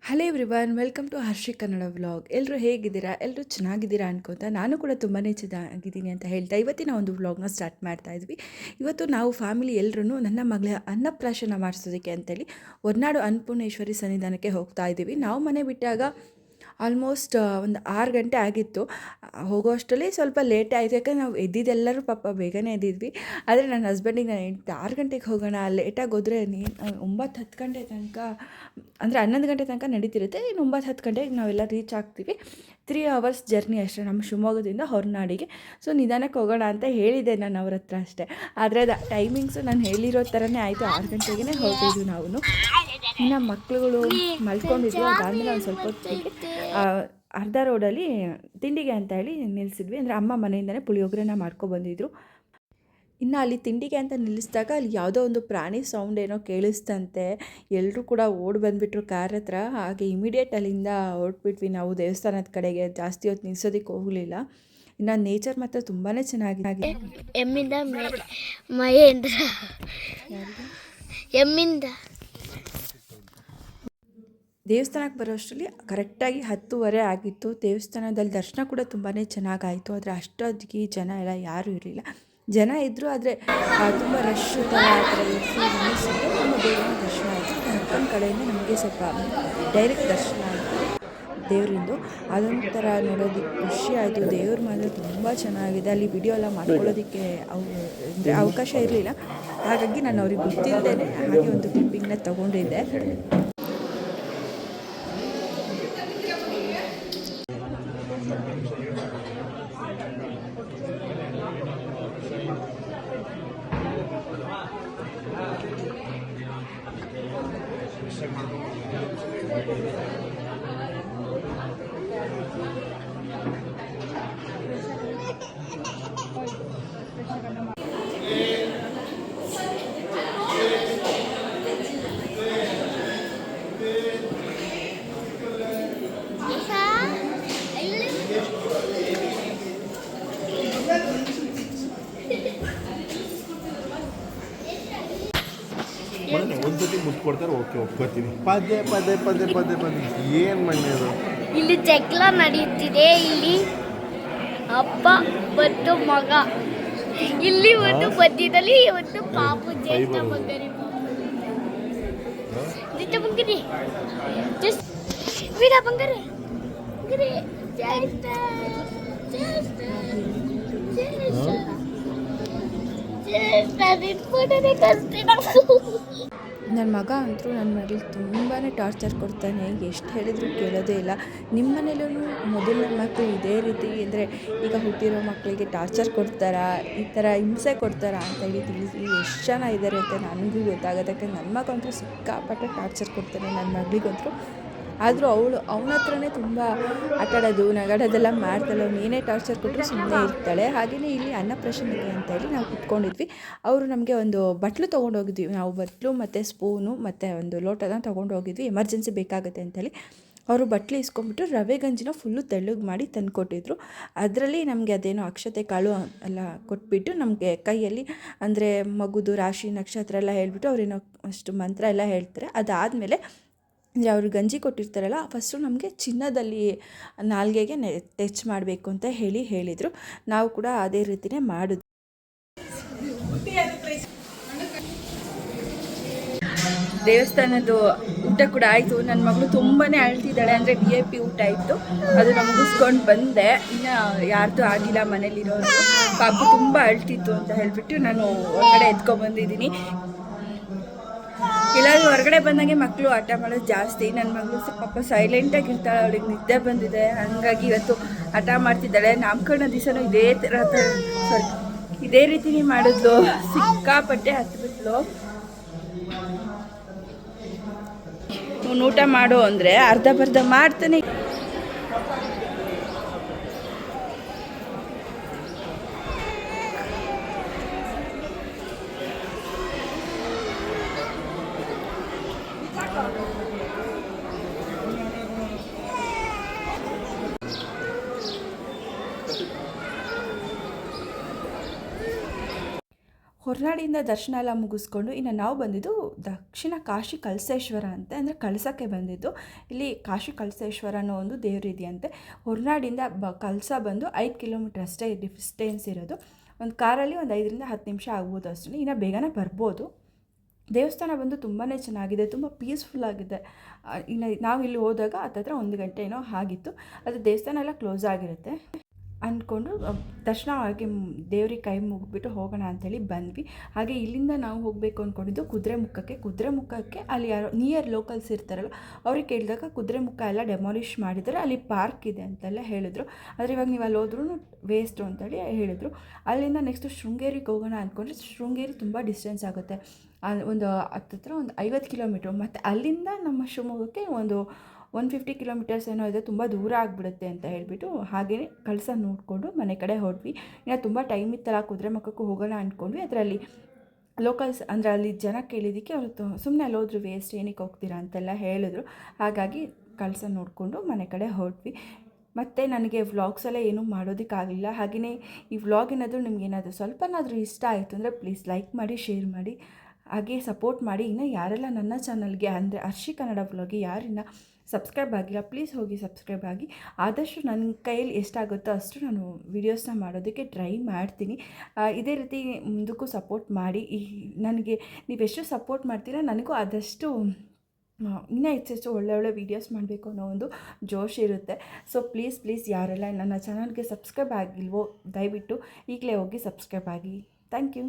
Hello everyone, welcome to Harshi Kannada vlog. ಎಲ್ಲರೂ ಹೇಗಿದ್ದೀರಾ? ಎಲ್ಲರೂ ಚೆನ್ನಾಗಿದ್ದೀರಾ ಅನ್ಕೋತಾ ನಾನು ಕೂಡ ತುಂಬಾ ಚೆನ್ನಾಗಿದ್ದೀನಿ ಅಂತ ಹೇಳ್ತಾ ಇವತ್ತಿನ ಒಂದು ವ್ಲಾಗ್ನ ಸ್ಟಾರ್ಟ್ ಮಾಡ್ತಾ ಇದ್ವಿ. ಇವತ್ತು ನಾವು ಫ್ಯಾಮಿಲಿ ಎಲ್ಲರೂ ನನ್ನ ಮಗಳ ಅನ್ನಪ್ರಾಶನ ಮಾಡಿಸೋದಕ್ಕೆ ಅಂತೇಳಿ ಹೊರನಾಡು ಅನ್ನಪೂರ್ಣೇಶ್ವರಿ ಸನ್ನಿಧಾನಕ್ಕೆ ಹೋಗ್ತಾ ಇದ್ದೀವಿ. ನಾವು ಮನೆ ಬಿಟ್ಟಾಗ ಆಲ್ಮೋಸ್ಟ್ ಒಂದು 6 ಗಂಟೆ ಆಗಿತ್ತು. ಹೋಗೋ ಅಷ್ಟರಲ್ಲಿ ಸ್ವಲ್ಪ ಲೇಟ್ ಆಯಿತು, ಯಾಕಂದರೆ ನಾವು ಎದ್ದಿದ್ದೆಲ್ಲರೂ ಪಾಪ ಬೇಗನೆ ಎದ್ದಿದ್ವಿ. ಆದರೆ ನನ್ನ ಹಸ್ಬೆಂಡಿಗೆ ನಾನು 6 ಗಂಟೆಗೆ ಹೋಗೋಣ, ಲೇಟಾಗಿ ಹೋದರೆ 9-10 ಗಂಟೆ ತನಕ, ಅಂದರೆ 11 ಗಂಟೆ ತನಕ ನಡೀತಿರುತ್ತೆ. ಇನ್ನು 9-10 ಗಂಟೆಗೆ ನಾವೆಲ್ಲ ರೀಚ್ ಆಗ್ತೀವಿ. 3 ಅವರ್ಸ್ ಜರ್ನಿ ಅಷ್ಟೇ ನಮ್ಮ ಶಿವಮೊಗ್ಗದಿಂದ ಹೊರನಾಡಿಗೆ. ಸೊ ನಿಧಾನಕ್ಕೆ ಹೋಗೋಣ ಅಂತ ಹೇಳಿದೆ ನಾನು ಅವ್ರ ಹತ್ರ ಅಷ್ಟೇ. ಆದರೆ ಅದು ಟೈಮಿಂಗ್ಸು ನಾನು ಹೇಳಿರೋ ಥರನೇ ಆಯಿತು. 6 ಗಂಟೆಗೆ ಹೊರಟಿದ್ವಿ ನಾವು. ಇನ್ನು ಮಕ್ಕಳುಗಳು ಮಲ್ಕೊಂಡಿದ್ವಿ. ಅದಾದಮೇಲೆ ಒಂದು ಸ್ವಲ್ಪ ಹೊತ್ತಿಗೆ ಅರ್ಧ ರೋಡಲ್ಲಿ ತಿಂಡಿಗೆ ಅಂತ ಹೇಳಿ ನಿಲ್ಲಿಸಿದ್ವಿ. ಅಂದರೆ ಅಮ್ಮ ಮನೆಯಿಂದನೇ ಪುಳಿಯೋಗರೆನ ಮಾಡ್ಕೊಬಂದಿದ್ರು. ಇನ್ನು ಅಲ್ಲಿ ತಿಂಡಿಗೆ ಅಂತ ನಿಲ್ಲಿಸಿದಾಗ ಅಲ್ಲಿ ಯಾವುದೋ ಒಂದು ಪ್ರಾಣಿ ಸೌಂಡ್ ಏನೋ ಕೇಳಿಸ್ತಂತೆ. ಎಲ್ಲರೂ ಕೂಡ ಓಡಿ ಬಂದುಬಿಟ್ರು ಕಾರ್ ಹತ್ರ. ಹಾಗೆ ಇಮಿಡಿಯೇಟ್ ಅಲ್ಲಿಂದ ಹೊರಟ್ಬಿಟ್ವಿ ನಾವು ದೇವಸ್ಥಾನದ ಕಡೆಗೆ. ಜಾಸ್ತಿ ಹೊತ್ತು ನಿಲ್ಸೋದಕ್ಕೆ ಹೋಗಲಿಲ್ಲ. ಇನ್ನು ನೇಚರ್ ಮಾತ್ರ ತುಂಬಾ ಚೆನ್ನಾಗಿದೆ. ಎಮ್ಮಿಂದ ಮಹೇಂದ್ರ ಎಮ್ಮಿಂದ ದೇವಸ್ಥಾನಕ್ಕೆ ಬರೋ ಅಷ್ಟರಲ್ಲಿ ಕರೆಕ್ಟಾಗಿ 10:30 ಆಗಿತ್ತು. ದೇವಸ್ಥಾನದಲ್ಲಿ ದರ್ಶನ ಕೂಡ ತುಂಬಾ ಚೆನ್ನಾಗಾಯಿತು. ಆದರೆ ಅಷ್ಟೊತ್ತಿಗೆ ಜನ ಎಲ್ಲ ಯಾರೂ ಇರಲಿಲ್ಲ. ಜನ ಇದ್ದರು, ಆದರೆ ತುಂಬ ರಶ್ ಥರ ಆ ಥರ ನಮ್ಮ ದೇವರ ದರ್ಶನ ಆಯಿತು. ಅಕ್ಕನ ಕಡೆಯಿಂದ ನಮಗೆ ಸ್ವಲ್ಪ ಡೈರೆಕ್ಟ್ ದರ್ಶನ ಆಯಿತು ದೇವರಿಂದು. ಅದೊಂಥರ ನೋಡೋದಕ್ಕೆ ಖುಷಿ ಆಯಿತು. ದೇವ್ರ ಮಾತ್ರ ತುಂಬ ಚೆನ್ನಾಗಿದೆ. ಅಲ್ಲಿ ವಿಡಿಯೋ ಎಲ್ಲ ಮಾಡ್ಕೊಳ್ಳೋದಕ್ಕೆ ಅಂದರೆ ಅವಕಾಶ ಇರಲಿಲ್ಲ. ಹಾಗಾಗಿ ನಾನು ಅವ್ರಿಗೆ ಗೊತ್ತಿಲ್ಲದೇ ಹಾಗೆ ಒಂದು ಕ್ಲಿಪ್ಪಿಂಗ್ನ ತೊಗೊಂಡಿದ್ದೆ. ಒಂದ್ಸತಿ ಮುಟ್ಟು ಕೊಡ್ತಾರೆ, ಓಕೆ ಒಪ್ಕೋತೀನಿ. ಪದೇ ಪದೇ ಪದೇ ಪದೇ ಪದೇ ಏನು ಮಣ್ಣದು. ಇಲ್ಲಿ ಜಗಳ ನಡೆಯುತ್ತಿದೆ. ಇಲ್ಲಿ ಅಪ್ಪ ಮತ್ತು ಮಗ, ಇಲ್ಲಿ ಒಂದು ಮಧ್ಯದಲ್ಲಿ ಒಂದು ಪಾಪು ಜ್ಯೇಷ್ಠ ಮಗರಿ ಜ್ಯೇಷ್ಠ ಬಂಗರಿ ಜ್ಯೇಷ್ಠ ವೀರ ಬಂಗರಿ ಜ್ಯೇಷ್ಠ ಜ್ಯೇಷ್ಠ ಜ್ಯೇಷ್ಠ ನನ್ನ ಮಗ ಅಂತೂ ನನ್ನ ಮಗಳಿಗೆ ತುಂಬಾ ಟಾರ್ಚರ್ ಕೊಡ್ತಾನೆ. ಎಷ್ಟು ಹೇಳಿದ್ರು ಕೇಳೋದೇ ಇಲ್ಲ. ನಿಮ್ಮ ಮನೇಲೂ ಮೊದಲನೇ ಮಕ್ಕಳು ಇದೇ ರೀತಿ ಅಂದರೆ ಈಗ ಹುಟ್ಟಿರೋ ಮಕ್ಕಳಿಗೆ ಟಾರ್ಚರ್ ಕೊಡ್ತಾರಾ, ಈ ಥರ ಹಿಂಸೆ ಕೊಡ್ತಾರಾ ಅಂತ ಹೇಳಿ ತಿಳಿಸಿ ಎಷ್ಟು ಜನ ಇದ್ದಾರೆ ಅಂತ ನನಗೂ ಗೊತ್ತಾಗುತ್ತೆ. ಯಾಕಂದ್ರೆ ನನ್ನ ಮಗ ಅಂತೂ ಸಿಕ್ಕಾಪಟ್ಟೆ ಟಾರ್ಚರ್ ಕೊಡ್ತಾನೆ ನನ್ನ ಮಗಳಿಗಂತೂ. ಆದರೂ ಅವನ ಹತ್ರನೇ ತುಂಬ ಆಟಾಡೋದು ನಗಾಡೋದೆಲ್ಲ ಮಾಡ್ತಾಳೆ. ಅವನು ಏನೇ ಟಾರ್ಚರ್ ಕೊಟ್ಟರು ಸುಮ್ಮನೆ ಇರ್ತಾಳೆ. ಹಾಗೆಯೇ ಇಲ್ಲಿ ಅನ್ನಪ್ರಾಶನಕ್ಕೆ ಅಂತ ಹೇಳಿ ನಾವು ಕುತ್ಕೊಂಡಿದ್ವಿ. ಅವರು ನಮಗೆ ಒಂದು ಬಟ್ಲು ತೊಗೊಂಡೋಗಿದ್ವಿ. ನಾವು ಬಟ್ಲು ಮತ್ತು ಸ್ಪೂನು ಮತ್ತು ಒಂದು ಲೋಟನ ತೊಗೊಂಡೋಗಿದ್ವಿ, ಎಮರ್ಜೆನ್ಸಿ ಬೇಕಾಗುತ್ತೆ ಅಂತೇಳಿ. ಅವರು ಬಟ್ಲು ಇಸ್ಕೊಂಡ್ಬಿಟ್ಟು ರವೆ ಗಂಜಿನ ಫುಲ್ಲು ತೆಳ್ಳಗೆ ಮಾಡಿ ತಂದು ಕೊಟ್ಟಿದ್ರು. ಅದರಲ್ಲಿ ನಮಗೆ ಅದೇನೋ ಅಕ್ಷತೆ ಕಾಳು ಎಲ್ಲ ಕೊಟ್ಬಿಟ್ಟು ನಮಗೆ ಕೈಯಲ್ಲಿ ಅಂದರೆ ಮಗುದು ರಾಶಿ ನಕ್ಷತ್ರ ಎಲ್ಲ ಹೇಳಿಬಿಟ್ಟು ಅವರೇನೋ ಅಷ್ಟು ಮಂತ್ರ ಎಲ್ಲ ಹೇಳ್ತಾರೆ. ಅದಾದಮೇಲೆ ಅಂದರೆ ಅವರು ಗಂಜಿ ಕೊಟ್ಟಿರ್ತಾರಲ್ಲ, ಫಸ್ಟು ನಮಗೆ ಚಿನ್ನದಲ್ಲಿ ನಾಲ್ಗೆಗೆ ಟಚ್ ಮಾಡಬೇಕು ಅಂತ ಹೇಳಿದರು. ನಾವು ಕೂಡ ಅದೇ ರೀತಿಯೇ ಮಾಡಿದ್ವಿ. ದೇವಸ್ಥಾನದ ಊಟ ಕೂಡ ಆಯಿತು. ನನ್ನ ಮಗಳು ತುಂಬಾ ಅಳ್ತಿದ್ದಾಳೆ. ಅಂದರೆ VIP ಊಟ ಇತ್ತು, ಅದನ್ನು ಮುಗಿಸ್ಕೊಂಡು ಬಂದೆ. ಇನ್ನು ಯಾರ್ದು ಆಗಿಲ್ಲ ಮನೇಲಿರೋರು. ಪಾಪು ತುಂಬ ಅಳ್ತಿತ್ತು ಅಂತ ಹೇಳಿಬಿಟ್ಟು ನಾನು ಹೊರಗಡೆ ಎತ್ಕೊಂಡ್ಬಂದಿದ್ದೀನಿ. ಎಲ್ಲಾದರೂ ಹೊರಗಡೆ ಬಂದಾಗೆ ಮಕ್ಕಳು ಆಟ ಮಾಡೋದು ಜಾಸ್ತಿ. ನನ್ನ ಮಗಳು ಪಾಪ ಸೈಲೆಂಟಾಗಿ ಇರ್ತಾಳೆ, ಅವಳಿಗೆ ನಿದ್ದೆ ಬಂದಿದೆ. ಹಾಗಾಗಿ ಇವತ್ತು ಆಟ ಮಾಡ್ತಿದ್ದಾಳೆ. ನಾಮಕರಣ ದಿವಸನೂ ಇದೇ ರೀತಿನೇ ಮಾಡಿದ್ಲು. ಸಿಕ್ಕಾಪಟ್ಟೆ ಹತ್ಬಿಟ್ಲು. ಊಟ ಮಾಡು ಅಂದರೆ ಅರ್ಧ ಮಾಡ್ತಾನೆ. ಹೊರನಾಡಿಯಿಂದ ದರ್ಶನ ಎಲ್ಲ ಮುಗಿಸ್ಕೊಂಡು ಇನ್ನು ನಾವು ಬಂದಿದ್ದು ದಕ್ಷಿಣ ಕಾಶಿ ಕಳಸೇಶ್ವರ ಅಂತ, ಅಂದರೆ ಕಳಸಕ್ಕೆ ಬಂದಿದ್ದು. ಇಲ್ಲಿ ಕಾಶಿ ಕಳಸೇಶ್ವರ ಅನ್ನೋ ಒಂದು ದೇವರಿದೆಯಂತೆ. ಹೊರನಾಡಿಂದ ಕಳಸ ಬಂದು 5 ಕಿಲೋಮೀಟ್ರ್ ಅಷ್ಟೇ ಡಿಸ್ಟೆನ್ಸ್ ಇರೋದು. ಒಂದು ಕಾರಲ್ಲಿ ಒಂದು 5ರಿಂದ 10 ನಿಮಿಷ ಆಗ್ಬೋದು ಅಷ್ಟೇ, ಇನ್ನು ಬೇಗನೆ ಬರ್ಬೋದು. ದೇವಸ್ಥಾನ ಬಂದು ತುಂಬಾ ಚೆನ್ನಾಗಿದೆ, ತುಂಬ ಪೀಸ್ಫುಲ್ಲಾಗಿದೆ. ಇನ್ನು ನಾವು ಇಲ್ಲಿ ಹೋದಾಗ ಹತ್ತತ್ರ 1 ಗಂಟೆ ಏನೋ ಆಗಿತ್ತು. ಅದು ದೇವಸ್ಥಾನ ಎಲ್ಲ ಕ್ಲೋಸ್ ಆಗಿರುತ್ತೆ ಅಂದ್ಕೊಂಡು ದರ್ಶನ ಆಗಿ ದೇವ್ರಿಗೆ ಕೈ ಮುಗಿಬಿಟ್ಟು ಹೋಗೋಣ ಅಂಥೇಳಿ ಬಂದ್ವಿ. ಹಾಗೆ ಇಲ್ಲಿಂದ ನಾವು ಹೋಗಬೇಕು ಅಂದ್ಕೊಂಡಿದ್ದು ಕುದುರೆಮುಖಕ್ಕೆ ಅಲ್ಲಿ ಯಾರೋ ನಿಯರ್ ಲೋಕಲ್ಸ್ ಇರ್ತಾರಲ್ಲ ಅವ್ರಿಗೆ ಕೇಳಿದಾಗ ಕುದುರೆಮುಖ ಎಲ್ಲ ಡೆಮಾಲಿಷ್ ಮಾಡಿದ್ದಾರೆ, ಅಲ್ಲಿ ಪಾರ್ಕ್ ಇದೆ ಅಂತೆಲ್ಲ ಹೇಳಿದ್ರು. ಆದರೆ ಇವಾಗ ನೀವು ಅಲ್ಲಿ ಹೋದ್ರೂ ವೇಸ್ಟು ಅಂತೇಳಿ ಹೇಳಿದರು. ಅಲ್ಲಿಂದ ನೆಕ್ಸ್ಟು ಶೃಂಗೇರಿಗೆ ಹೋಗೋಣ ಅಂದ್ಕೊಂಡ್ರೆ ಶೃಂಗೇರಿ ತುಂಬ ಡಿಸ್ಟೆನ್ಸ್ ಆಗುತ್ತೆ, ಒಂದು ಹತ್ತತ್ರ ಒಂದು 50 ಕಿಲೋಮೀಟ್ರು. ಮತ್ತು ಅಲ್ಲಿಂದ ನಮ್ಮ ಶಿವಮೊಗ್ಗಕ್ಕೆ ಒಂದು 150 ಕಿಲೋಮೀಟರ್ಸ್ ಏನೋ ಇದೆ, ತುಂಬ ದೂರ ಆಗಿಬಿಡುತ್ತೆ ಅಂತ ಹೇಳಿಬಿಟ್ಟು ಹಾಗೆಯೇ ಕಳಸ ನೋಡಿಕೊಂಡು ಮನೆ ಕಡೆ ಹೊರಟ್ವಿ. ಇನ್ನು ತುಂಬ ಟೈಮ್ ಇತ್ತಲ್ಲ ಕುದುರೆಮುಖಕ್ಕೂ ಹೋಗೋಣ ಅಂದ್ಕೊಂಡ್ವಿ. ಅದರಲ್ಲಿ ಲೋಕಲ್ಸ್ ಅಂದರೆ ಅಲ್ಲಿ ಜನ ಕೇಳಿದ್ದಕ್ಕೆ ಅವರು ಸುಮ್ಮನೆ ಅಲ್ಲಿ ಹೋದ್ರು ವೇಸ್ಟ್, ಏನಕ್ಕೆ ಹೋಗ್ತೀರಾ ಅಂತೆಲ್ಲ ಹೇಳಿದ್ರು. ಹಾಗಾಗಿ ಕಳಸ ನೋಡಿಕೊಂಡು ಮನೆ ಕಡೆ ಹೊರಟ್ವಿ. ಮತ್ತು ನನಗೆ ವ್ಲಾಗ್ಸೆಲ್ಲ ಏನೂ ಮಾಡೋದಕ್ಕಾಗಲಿಲ್ಲ. ಹಾಗೆಯೇ ಈ ವ್ಲಾಗ್ ಏನಾದರೂ ನಿಮಗೇನಾದರೂ ಸ್ವಲ್ಪನಾದರೂ ಇಷ್ಟ ಆಯಿತು ಅಂದರೆ ಪ್ಲೀಸ್ ಲೈಕ್ ಮಾಡಿ, ಶೇರ್ ಮಾಡಿ, ಹಾಗೆ ಸಪೋರ್ಟ್ ಮಾಡಿ. ಇನ್ನು ಯಾರೆಲ್ಲ ನನ್ನ ಚಾನಲ್ಗೆ ಅಂದರೆ ಹರ್ಷಿ ಕನ್ನಡ ವ್ಲಾಗ್ಗೆ ಯಾರಿನ್ನ ಸಬ್ಸ್ಕ್ರೈಬ್ ಆಗಿಲ್ಲ ಪ್ಲೀಸ್ ಹೋಗಿ ಸಬ್ಸ್ಕ್ರೈಬ್ ಆಗಿ. ಆದಷ್ಟು ನನ್ನ ಕೈಯಲ್ಲಿ ಎಷ್ಟಾಗುತ್ತೋ ಅಷ್ಟು ನಾನು ವೀಡಿಯೋಸ್ನ ಮಾಡೋದಕ್ಕೆ ಟ್ರೈ ಮಾಡ್ತೀನಿ. ಇದೇ ರೀತಿ ಮುಂದಕ್ಕೂ ಸಪೋರ್ಟ್ ಮಾಡಿ. ನನಗೆ ನೀವೆಷ್ಟು ಸಪೋರ್ಟ್ ಮಾಡ್ತೀರಾ ನನಗೂ ಆದಷ್ಟು ಇನ್ನೂ ಹೆಚ್ಚೆಚ್ಚು ಒಳ್ಳೆ ವೀಡಿಯೋಸ್ ಮಾಡಬೇಕು ಅನ್ನೋ ಒಂದು ಜೋಶ್ ಇರುತ್ತೆ. ಸೊ ಪ್ಲೀಸ್ ಯಾರೆಲ್ಲ ನನ್ನ ಚಾನಲ್ಗೆ ಸಬ್ಸ್ಕ್ರೈಬ್ ಆಗಿಲ್ವೋ ದಯವಿಟ್ಟು ಈಗಲೇ ಹೋಗಿ ಸಬ್ಸ್ಕ್ರೈಬ್ ಆಗಿ. Thank you.